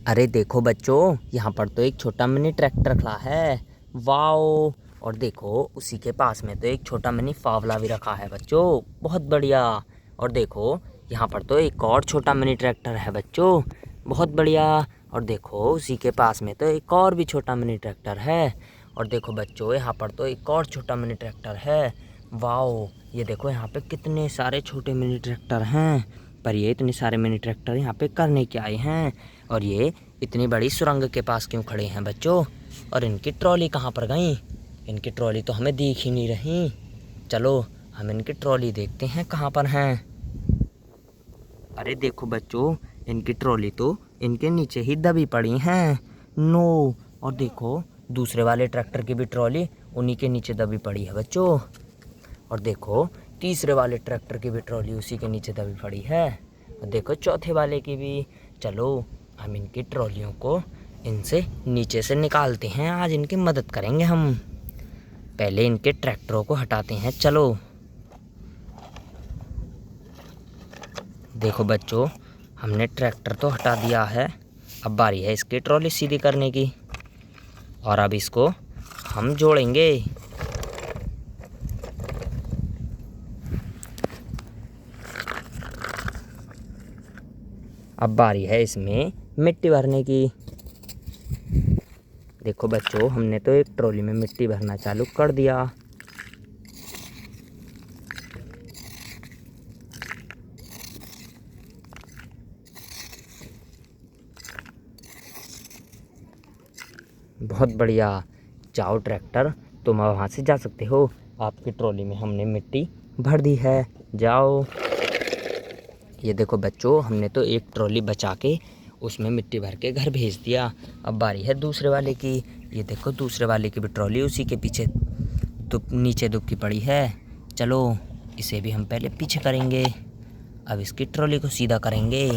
अरे देखो बच्चों, यहाँ पर तो एक छोटा मिनी ट्रैक्टर खड़ा है। वाओ। और देखो उसी के पास में तो एक छोटा मिनी फावला भी रखा है बच्चों। बहुत बढ़िया। और देखो यहाँ पर तो एक और छोटा मिनी ट्रैक्टर है बच्चों। बहुत बढ़िया। और देखो उसी के पास में तो एक और भी छोटा मिनी ट्रैक्टर है। और देखो बच्चों यहाँ पर तो एक और छोटा मिनी ट्रैक्टर है। वाओ। ये देखो यहाँ पे कितने सारे छोटे मिनी ट्रैक्टर हैं। पर ये इतने सारे मिनी ट्रैक्टर यहाँ पे करने क्या आए हैं? और ये इतनी बड़ी सुरंग के पास क्यों खड़े हैं बच्चों? और इनकी ट्रॉली कहाँ पर गई? इनकी ट्रॉली तो हमें दिख ही नहीं रही। चलो हम इनकी ट्रॉली देखते हैं कहाँ पर हैं। अरे देखो बच्चों, इनकी ट्रॉली तो इनके नीचे ही दबी पड़ी हैं। नो। और देखो दूसरे वाले ट्रैक्टर की भी ट्रॉली उन्हीं के नीचे दबी पड़ी है बच्चों। और देखो तीसरे वाले ट्रैक्टर की भी ट्रॉली उसी के नीचे दबी पड़ी है। और देखो चौथे वाले की भी। चलो हम इनकी ट्रॉलियों को इनसे नीचे से निकालते हैं। आज इनकी मदद करेंगे हम। पहले इनके ट्रैक्टरों को हटाते हैं। चलो देखो बच्चों, हमने ट्रैक्टर तो हटा दिया है। अब बारी है इसकी ट्रॉली सीधी करने की। और अब इसको हम जोड़ेंगे। अब बारी है इसमें मिट्टी भरने की। देखो बच्चों, हमने तो एक ट्रॉली में मिट्टी भरना चालू कर दिया। बहुत बढ़िया। जाओ ट्रैक्टर, तुम अब वहाँ से जा सकते हो। आपकी ट्रॉली में हमने मिट्टी भर दी है। जाओ। ये देखो बच्चों, हमने तो एक ट्रॉली बचा के उसमें मिट्टी भर के घर भेज दिया। अब बारी है दूसरे वाले की। ये देखो दूसरे वाले की भी ट्रॉली उसी के पीछे नीचे दुबकी पड़ी है। चलो इसे भी हम पहले पीछे करेंगे। अब इसकी ट्रॉली को सीधा करेंगे।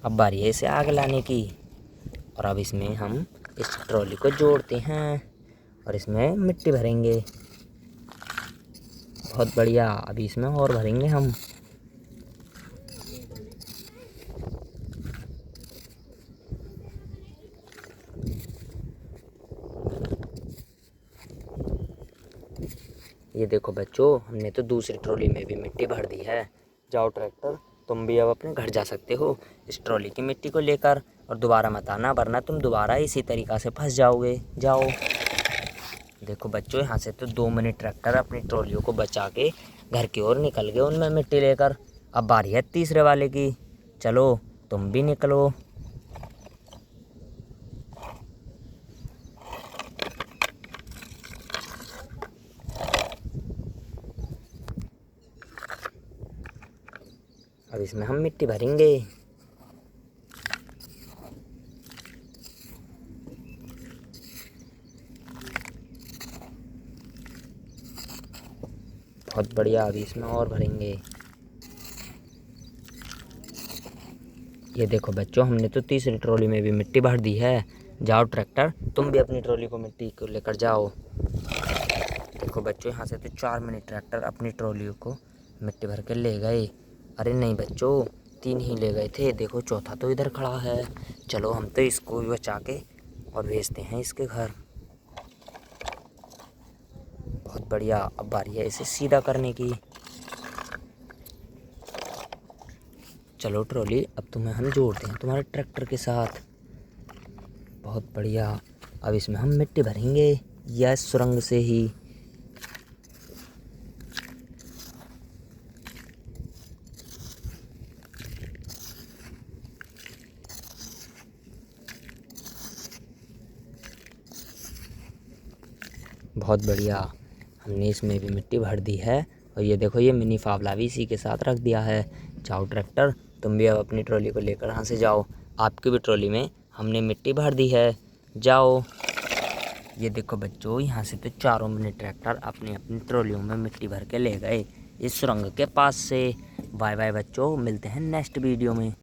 अब बारी है इसे आगे लाने की। और अब इसमें हम इस ट्रॉली को जोड़ते हैं और इसमें मिट्टी भरेंगे। बहुत बढ़िया। अभी इसमें और भरेंगे हम। ये देखो बच्चों, हमने तो दूसरी ट्रॉली में भी मिट्टी भर दी है। जाओ ट्रैक्टर, तुम भी अब अपने घर जा सकते हो इस ट्रॉली की मिट्टी को लेकर। और दोबारा मत आना, वरना तुम दोबारा इसी तरीक़ा से फंस जाओगे। जाओ। देखो बच्चों, यहाँ से तो 2 मिनी ट्रैक्टर अपनी ट्रॉलियों को बचा के घर की ओर निकल गए उनमें मिट्टी लेकर। अब बारी है तीसरे वाले की। चलो तुम भी निकलो। अब इसमें हम मिट्टी भरेंगे। बहुत बढ़िया। अभी इसमें और भरेंगे। ये देखो बच्चों, हमने तो तीसरी ट्रॉली में भी मिट्टी भर दी है। जाओ ट्रैक्टर, तुम भी अपनी ट्रॉली को मिट्टी को लेकर जाओ। देखो बच्चों, यहाँ से तो 4 मिनी ट्रैक्टर अपनी ट्रॉलियों को मिट्टी भर के ले गए। अरे नहीं बच्चों, 3 ही ले गए थे। देखो चौथा तो इधर खड़ा है। चलो हम तो इसको भी बचा के और भेजते हैं इसके घर। बहुत बढ़िया। अब बारी है इसे सीधा करने की। चलो ट्रॉली, अब तुम्हें हम जोड़ते हैं तुम्हारे ट्रैक्टर के साथ। बहुत बढ़िया। अब इसमें हम मिट्टी भरेंगे या सुरंग से ही। बहुत बढ़िया। हमने इसमें भी मिट्टी भर दी है। और ये देखो, ये मिनी फावला भी इसी के साथ रख दिया है। जाओ ट्रैक्टर, तुम भी अब अपनी ट्रॉली को लेकर यहाँ से जाओ। आपकी भी ट्रॉली में हमने मिट्टी भर दी है। जाओ। ये देखो बच्चों, यहाँ से तो 4 मिनी ट्रैक्टर अपनी अपनी ट्रॉलियों में मिट्टी भर के ले गए इस सुरंग के पास से। बाय बाय बच्चों, मिलते हैं नेक्स्ट वीडियो में।